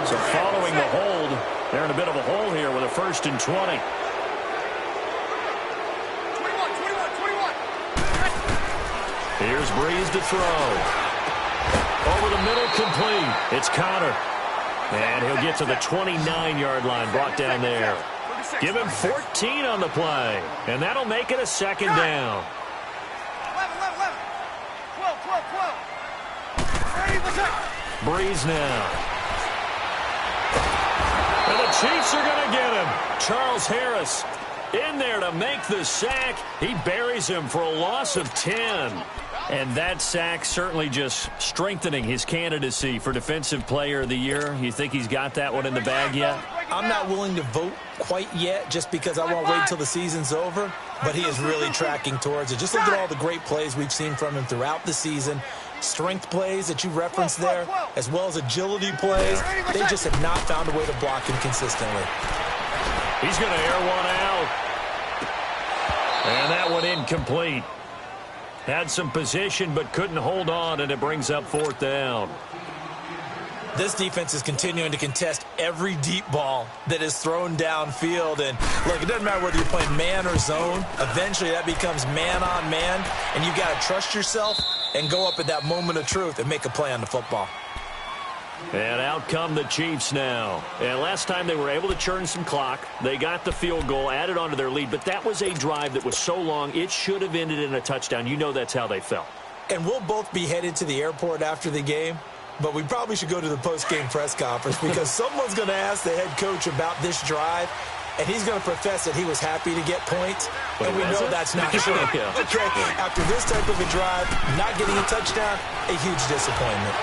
Speaker 2: So following the hold, they're in a bit of a hole here with a 1st and 20. Here's Breeze to throw. Over the middle, complete. It's Connor. And he'll get to the 29-yard line, brought down there. Give him 14 on the play. And that'll make it a second down. 12. Breeze now. And the Chiefs are going to get him. Charles Harris in there to make the sack. He buries him for a loss of 10. And that sack certainly just strengthening his candidacy for Defensive Player of the Year. You think he's got that one in the bag yet?
Speaker 3: I'm not willing to vote quite yet just because I won't wait until the season's over, but he is really tracking towards it. Just look at all the great plays we've seen from him throughout the season. Strength plays that you referenced there, as well as agility plays. They just have not found a way to block him consistently.
Speaker 2: He's going to air one out. And that one incomplete. Had some position but couldn't hold on, and it brings up fourth down.
Speaker 3: This defense is continuing to contest every deep ball that is thrown downfield. And look, it doesn't matter whether you're playing man or zone. Eventually that becomes man on man, and you've got to trust yourself and go up at that moment of truth and make a play on the football.
Speaker 2: And out come the Chiefs now. And last time they were able to churn some clock. They got the field goal, added on to their lead. But that was a drive that was so long, it should have ended in a touchdown. You know that's how they felt.
Speaker 3: And we'll both be headed to the airport after the game. But we probably should go to the post-game press conference because someone's going to ask the head coach about this drive. And he's going to profess that he was happy to get points. And we know that's not true.
Speaker 2: Yeah.
Speaker 3: Okay, after this type of a drive, not getting a touchdown, a huge disappointment.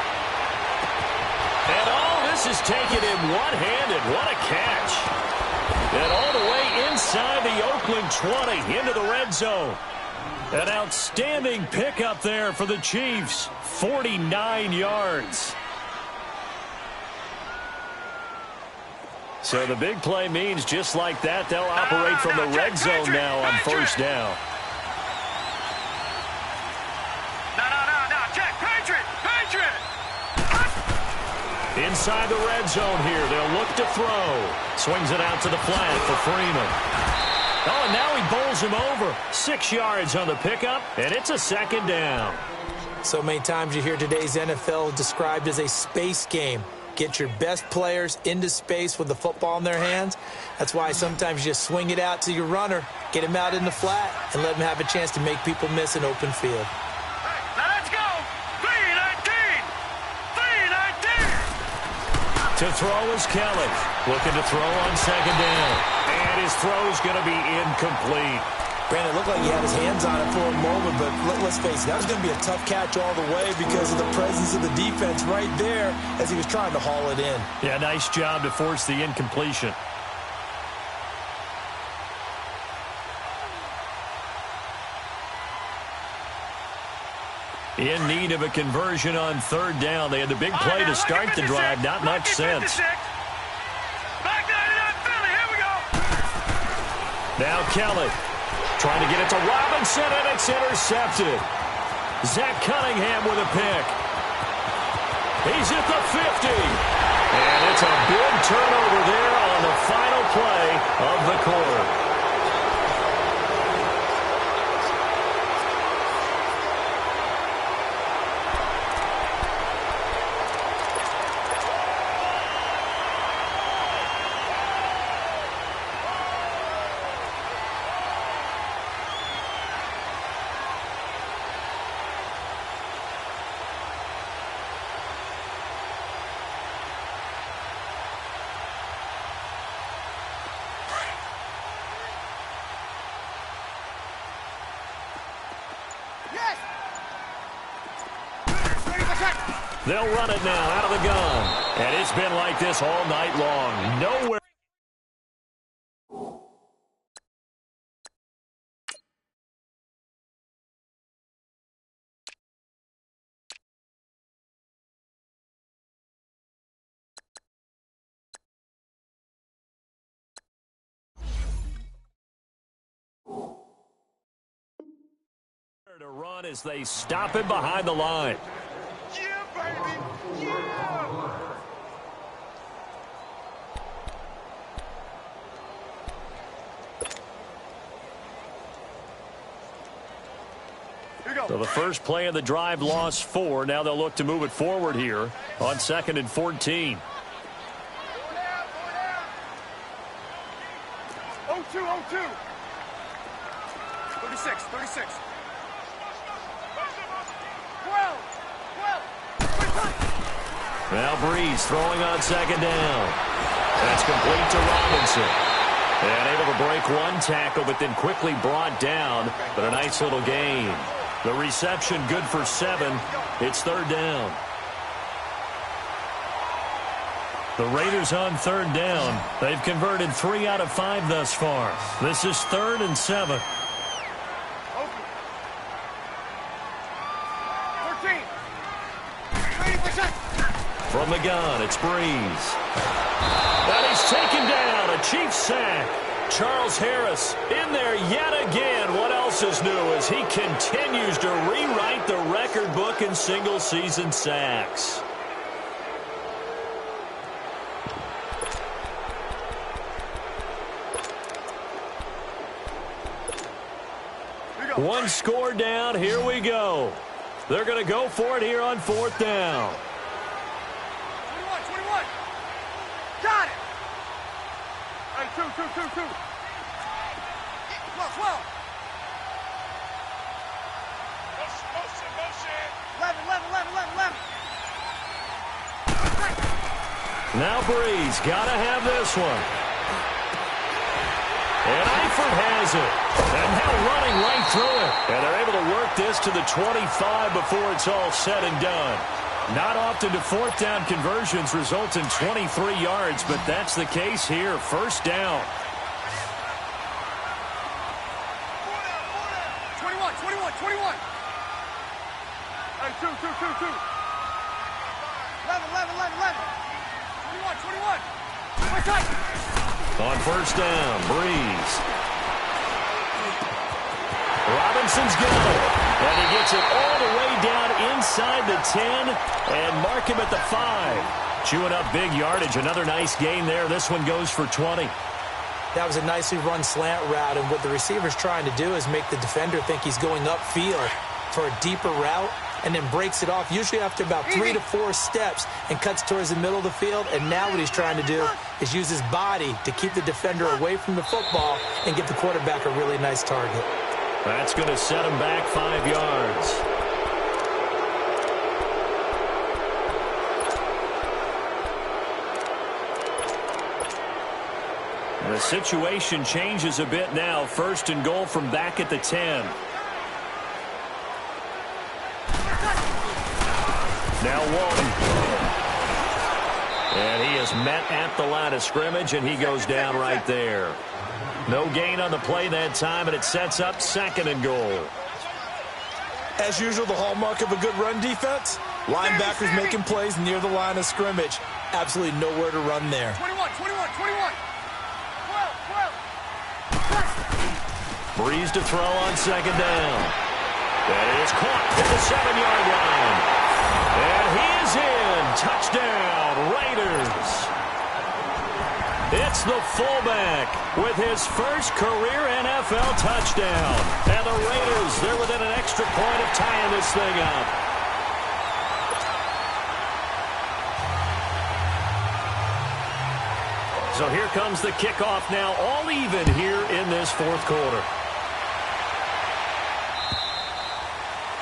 Speaker 2: And all this is taken in one-handed. What a catch. And all the way inside the Oakland 20 into the red zone. An outstanding pickup there for the Chiefs. 49 yards. So the big play means just like that, they'll operate from the red zone now on first down. Inside the red zone here, they'll look to throw. Swings it out to the flat for Freeman. Oh, and now he bowls him over. 6 yards on the pickup, and it's a second down.
Speaker 3: So many times you hear today's NFL described as a space game. Get your best players into space with the football in their hands. That's why sometimes you just swing it out to your runner, get him out in the flat, and let him have a chance to make people miss an open field.
Speaker 4: Now let's go. 3-19.
Speaker 2: To throw is Kelly. Looking to throw on second down. And his throw's going to be incomplete.
Speaker 3: Brandon, it looked like he had his hands on it for a moment, but let's face it, that was going to be a tough catch all the way because of the presence of the defense right there as he was trying to haul it in.
Speaker 2: Yeah, nice job to force the incompletion. In need of a conversion on third down. They had the big play to start the drive. Not much sense. Now Kelly trying to get it to Robinson, and it's intercepted. Zach Cunningham with a pick. He's at the 50. And it's a big turnover there on the final play of the quarter. They'll run it now out of the gun. And it's been like this all night long. Nowhere. To run as they stop him behind the line.
Speaker 4: Yeah, baby. Yeah. Here we go.
Speaker 2: So the first play of the drive lost 4. Now they'll look to move it forward here on 2nd and 14.
Speaker 4: 0-2. 36. 12.
Speaker 2: Now Breeze throwing on 2nd down. That's complete to Robinson. And able to break one tackle, but then quickly brought down. But a nice little gain. The reception good for 7. It's 3rd down. The Raiders on 3rd down. They've converted 3 out of 5 thus far. This is 3rd and 7. From the gun, it's Breeze. And he's taken down. A Chiefs sack. Charles Harris in there yet again. What else is new as he continues to rewrite the record book in single-season sacks. One score down. Here we go. They're going to go for it here on 4th down.
Speaker 4: 21. Got it. Hey, 2. 12. 11.
Speaker 2: Now Breeze got to have this one. And Eifert has it. And now running right through it. And they're able to work this to the 25 before it's all said and done. Not often do 4th down conversions result in 23 yards, but that's the case here. 1st down.
Speaker 4: 21. Hey, 2. 11. 21.
Speaker 2: On 1st down, Breeze. Robinson's got it. And he gets it all the way down inside the 10 and mark him at the 5. Chewing up big yardage. Another nice gain there. This one goes for 20.
Speaker 3: That was a nicely run slant route, and what the receiver's trying to do is make the defender think he's going upfield for a deeper route and then breaks it off, usually after about 3 to 4 steps, and cuts towards the middle of the field. And now what he's trying to do is use his body to keep the defender away from the football and give the quarterback a really nice target.
Speaker 2: That's going to set him back 5 yards. The situation changes a bit now. First and goal from back at the 10. Now Walton. And he is met at the line of scrimmage, and he goes down right there. No gain on the play that time, and it sets up second and goal.
Speaker 3: As usual, the hallmark of a good run defense, linebackers making plays near the line of scrimmage. Absolutely nowhere to run there.
Speaker 4: 21, 21, 21. 12, 12.
Speaker 2: Breeze to throw on second down. That is caught at the 7-yard line. And he is in. Touchdown, Raiders. It's the fullback with his first career NFL touchdown. And the Raiders, they're within an extra point of tying this thing up. So here comes the kickoff now, all even here in this fourth quarter.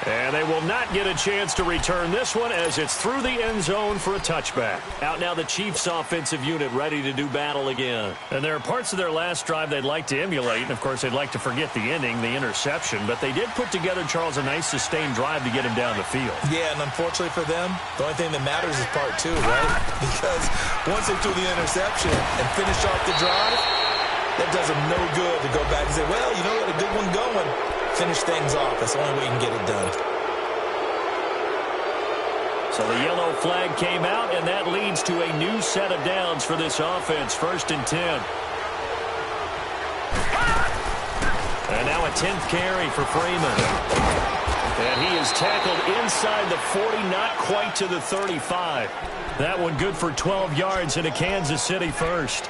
Speaker 2: And they will not get a chance to return this one as it's through the end zone for a touchback. Out now the Chiefs offensive unit ready to do battle again. And there are parts of their last drive they'd like to emulate. And, of course, they'd like to forget the ending, the interception. But they did put together, Charles, a nice sustained drive to get him down the field.
Speaker 3: Yeah, and unfortunately for them, the only thing that matters is part two, right? Because once they threw the interception and finished off the drive, that does them no good to go back and say, well, you know what, a good one going. Finish things off. That's the only way you can get it done.
Speaker 2: So the yellow flag came out, and that leads to a new set of downs for this offense. First and 10. And now a 10th carry for Freeman. And he is tackled inside the 40, not quite to the 35. That one good for 12 yards and a Kansas City first.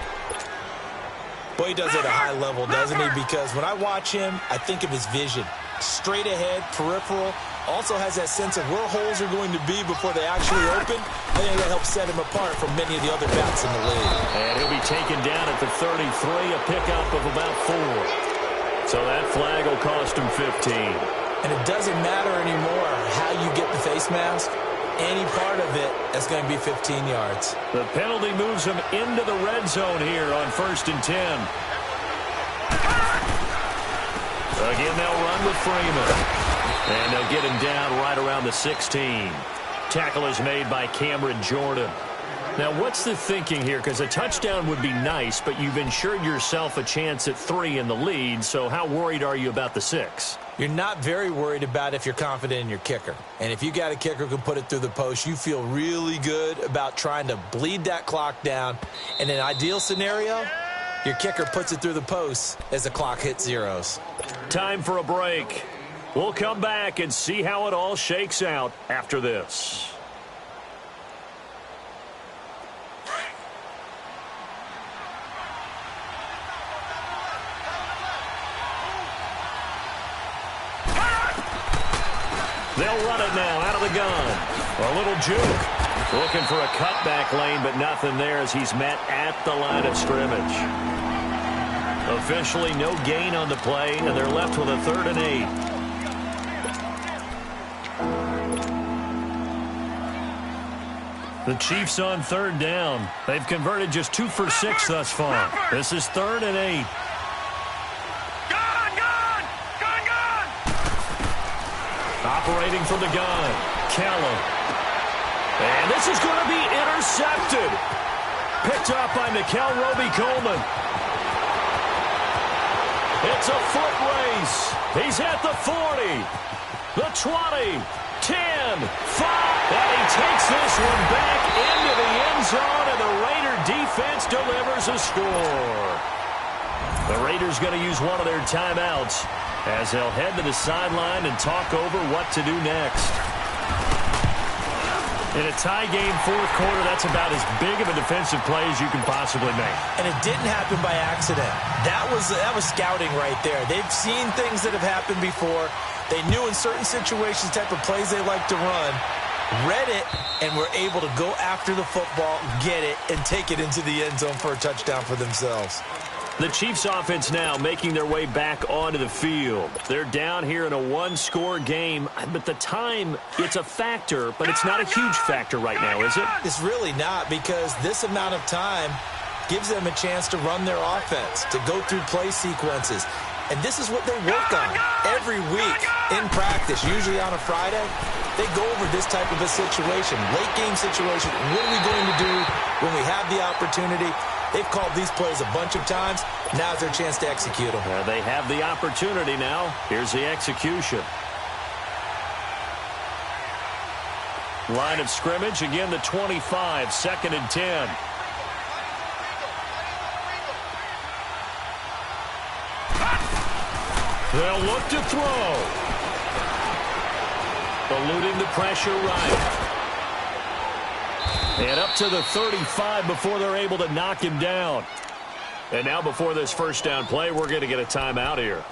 Speaker 3: Boy, he does it at a high level, doesn't he? Because when I watch him, I think of his vision. Straight ahead, peripheral. Also has that sense of where holes are going to be before they actually open. I think that helps set him apart from many of the other backs in the league.
Speaker 2: And he'll be taken down at the 33, a pickup of about 4. So that flag will cost him 15.
Speaker 3: And it doesn't matter anymore how you get the face mask. Any part of it, that's going to be 15 yards.
Speaker 2: The penalty moves him into the red zone here on first and 10. Again, they'll run with Freeman. And they'll get him down right around the 16. Tackle is made by Cameron Jordan. Now, what's the thinking here? Because a touchdown would be nice, but you've ensured yourself a chance at 3 in the lead, so how worried are you about the 6?
Speaker 3: You're not very worried about if you're confident in your kicker. And if you got a kicker who can put it through the post, you feel really good about trying to bleed that clock down. In an ideal scenario, your kicker puts it through the post as the clock hits zeros.
Speaker 2: Time for a break. We'll come back and see how it all shakes out after this. They'll run it now out of the gun. A little juke. Looking for a cutback lane, but nothing there as he's met at the line of scrimmage. Officially no gain on the play, and they're left with a 3rd and 8. The Chiefs on 3rd down. They've converted just 2 for 6 thus far. This is 3rd and 8.
Speaker 4: Gun!
Speaker 2: Operating from the gun, Callum. And this is going to be intercepted. Picked up by Nikel Roby-Coleman. It's a foot race. He's at the 40, the 20, 10, 5. And he takes this one back into the end zone, and the Raider defense delivers a score. The Raiders going to use one of their timeouts as they'll head to the sideline and talk over what to do next. In a tie game fourth quarter, that's about as big of a defensive play as you can possibly make.
Speaker 3: And it didn't happen by accident. That was scouting right there. They've seen things that have happened before. They knew in certain situations the type of plays they like to run, read it, and were able to go after the football, get it, and take it into the end zone for a touchdown for themselves.
Speaker 2: The Chiefs offense now making their way back onto the field. They're down here in a one-score game, but the time, it's a factor, but it's not a huge factor right now, is it?
Speaker 3: It's really not, because this amount of time, gives them a chance to run their offense, to go through play sequences. And this is what they work on every week in practice, usually on a Friday. They go over this type of a situation, late game situation. What are we going to do when we have the opportunity? They've called these plays a bunch of times. Now's their chance to execute them.
Speaker 2: They have the opportunity now. Here's the execution. Line of scrimmage, again the 25, 2nd and 10. They'll look to throw. Eluding the pressure right. And up to the 35 before they're able to knock him down. And now before this first down play, we're going to get a timeout here,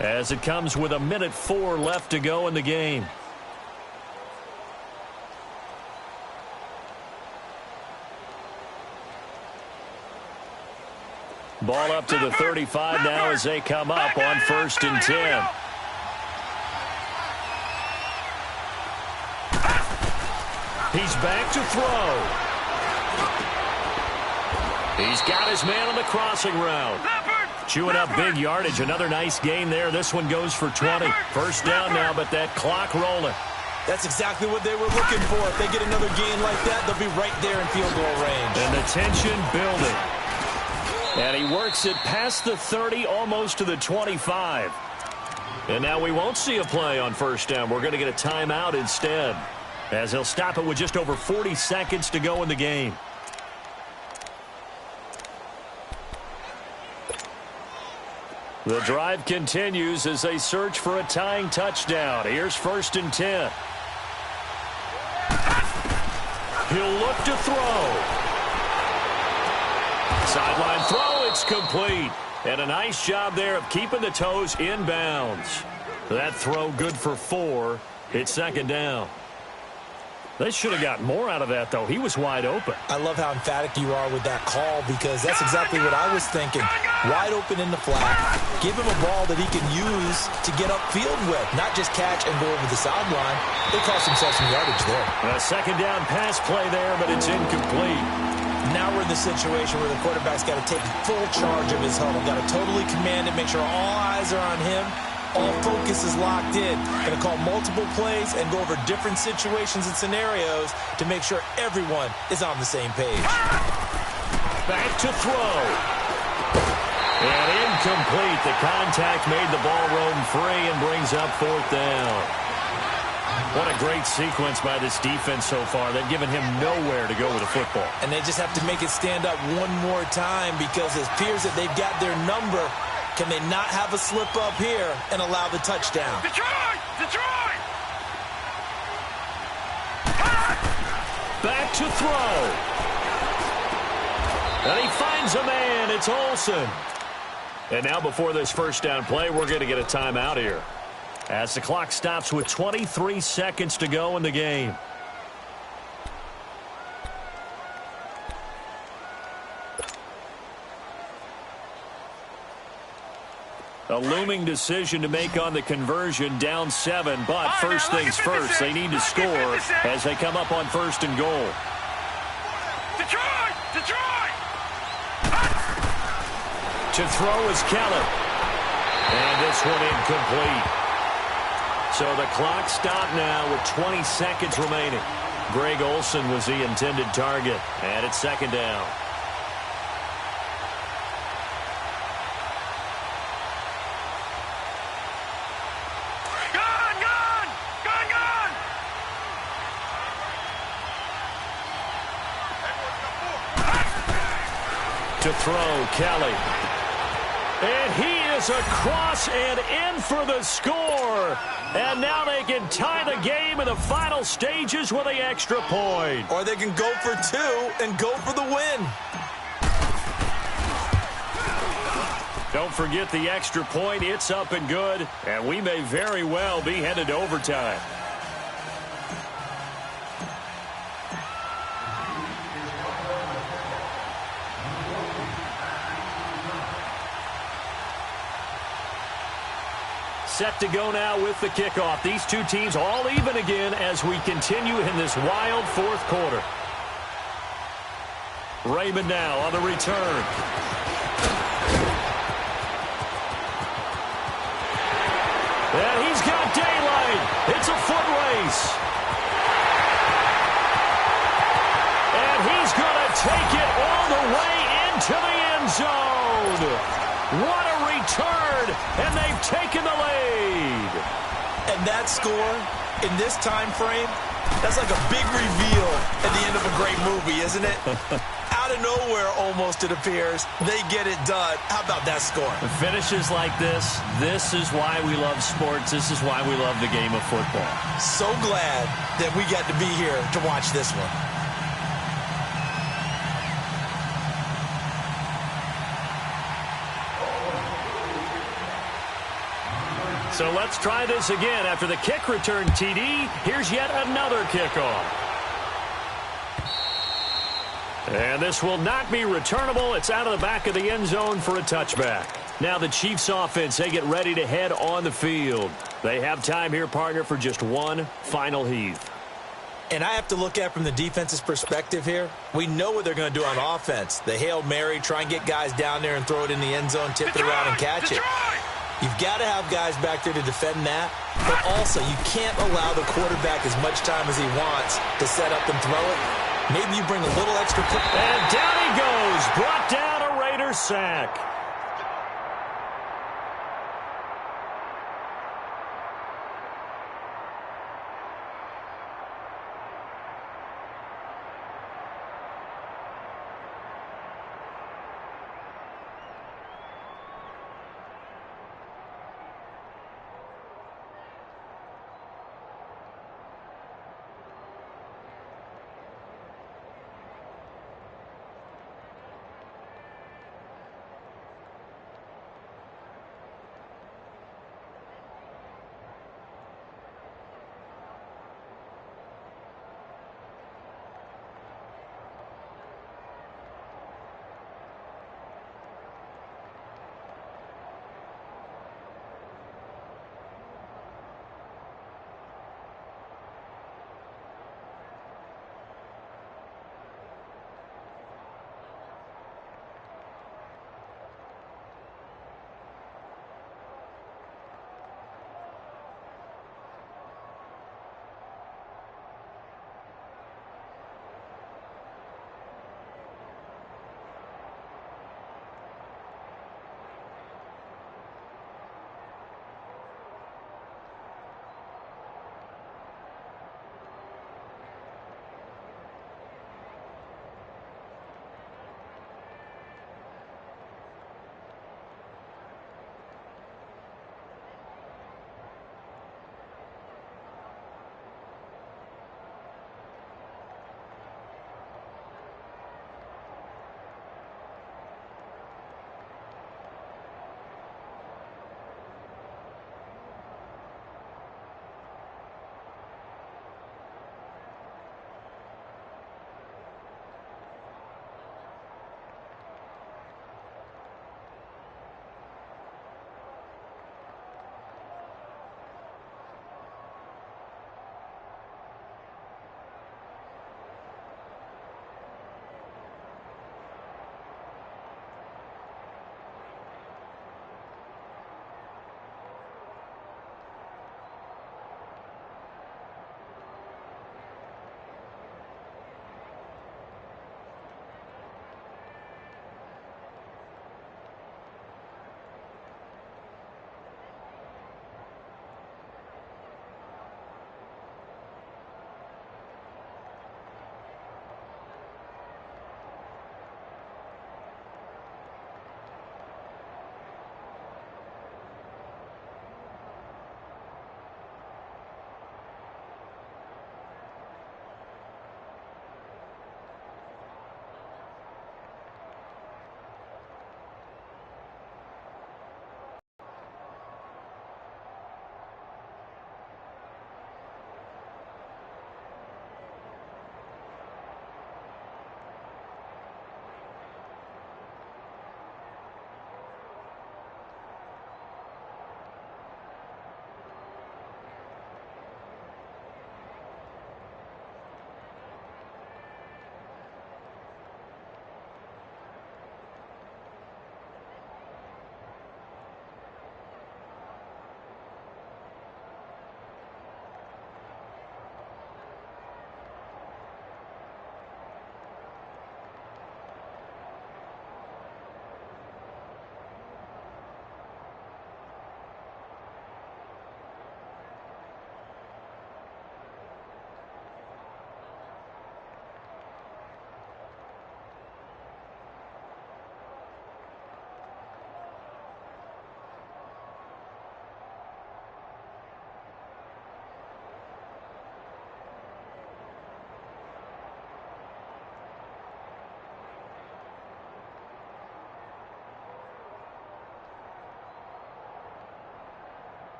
Speaker 2: as it comes with 1:04 left to go in the game. Ball up to the 35 now as they come up on 1st and 10. He's back to throw. He's got his man on the crossing route. Chewing up big yardage. Another nice gain there. This one goes for 20. First down now, but that clock rolling.
Speaker 3: That's exactly what they were looking for. If they get another gain like that, they'll be right there in field goal range.
Speaker 2: And the tension building. And he works it past the 30, almost to the 25. And now we won't see a play on first down. We're going to get a timeout instead, as he'll stop it with just over 40 seconds to go in the game. The drive continues as they search for a tying touchdown. Here's 1st and 10. He'll look to throw. Sideline throw, it's complete. And a nice job there of keeping the toes in bounds. That throw good for 4. It's 2nd down. They should have gotten more out of that, though. He was wide open.
Speaker 3: I love how emphatic you are with that call, because that's exactly what I was thinking. Wide open in the flat. Give him a ball that he can use to get upfield with, not just catch and go over the sideline. They cost themselves some yardage there.
Speaker 2: A 2nd down pass play there, but it's incomplete.
Speaker 3: Now we're in the situation where the quarterback's got to take full charge of his huddle. Got to totally command it, make sure all eyes are on him. All focus is locked in. Going to call multiple plays and go over different situations and scenarios to make sure everyone is on the same page.
Speaker 2: Back to throw. And incomplete. The contact made the ball roam free and brings up 4th down. What a great sequence by this defense so far. They've given him nowhere to go with the football.
Speaker 3: And they just have to make it stand up one more time, because it appears that they've got their number. Can they not have a slip up here and allow the touchdown?
Speaker 4: Detroit! Detroit!
Speaker 2: Back to throw. And he finds a man. It's Olsen. And now before this first down play, we're going to get a timeout here, as the clock stops with 23 seconds to go in the game. A looming decision to make on the conversion, down 7. But first things first, they need to score as they come up on 1st and goal.
Speaker 4: Detroit! Detroit!
Speaker 2: To throw is Kelly. And this one incomplete. So the clock stopped now with 20 seconds remaining. Greg Olsen was the intended target, and it's 2nd down. To throw, Kelly. And he is across and in for the score. And now they can tie the game in the final stages with the extra point.
Speaker 3: Or they can go for 2 and go for the win.
Speaker 2: Don't forget the extra point. It's up and good. And we may very well be headed to overtime. Set to go now with the kickoff. These two teams all even again as we continue in this wild 4th quarter. Raymond now on the return. And he's got daylight. It's a foot race. And he's going to take it all the way into the end zone. What a return, and they've taken the lead.
Speaker 3: And that score in this time frame, that's like a big reveal at the end of a great movie, isn't it? Out of nowhere, almost, it appears, they get it done. How about that score?
Speaker 2: Finishes like this is why we love sports. This is why we love the game of football.
Speaker 3: So glad that we got to be here to watch this one.
Speaker 2: So let's try this again. After the kick return TD, here's yet another kickoff. And this will not be returnable. It's out of the back of the end zone for a touchback. Now the Chiefs offense, they get ready to head on the field. They have time here, partner, for just one final heave.
Speaker 3: And I have to look at it from the defense's perspective here. We know what they're going to do on offense. The Hail Mary, try and get guys down there and throw it in the end zone, tip it around and catch it. You've got to have guys back there to defend that, but also you can't allow the quarterback as much time as he wants to set up and throw it. Maybe you bring a little extra.
Speaker 2: And down he goes, brought down a Raider sack.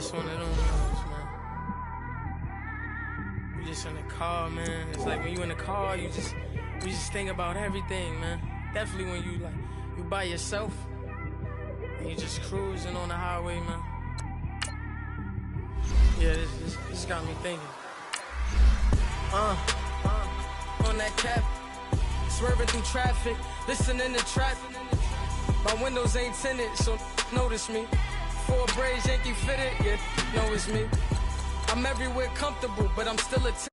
Speaker 5: It's one of them ones, man. You just in the car, man. It's like when you in the car, you just think about everything, man. Definitely when you by yourself and you just cruising on the highway, man. Yeah, this got me thinking. On that cap, swerving through traffic, listening to trap. My windows ain't tinted, so notice me. 4 braids, Yankee fitted, yeah, know it's me. I'm everywhere comfortable, but I'm still a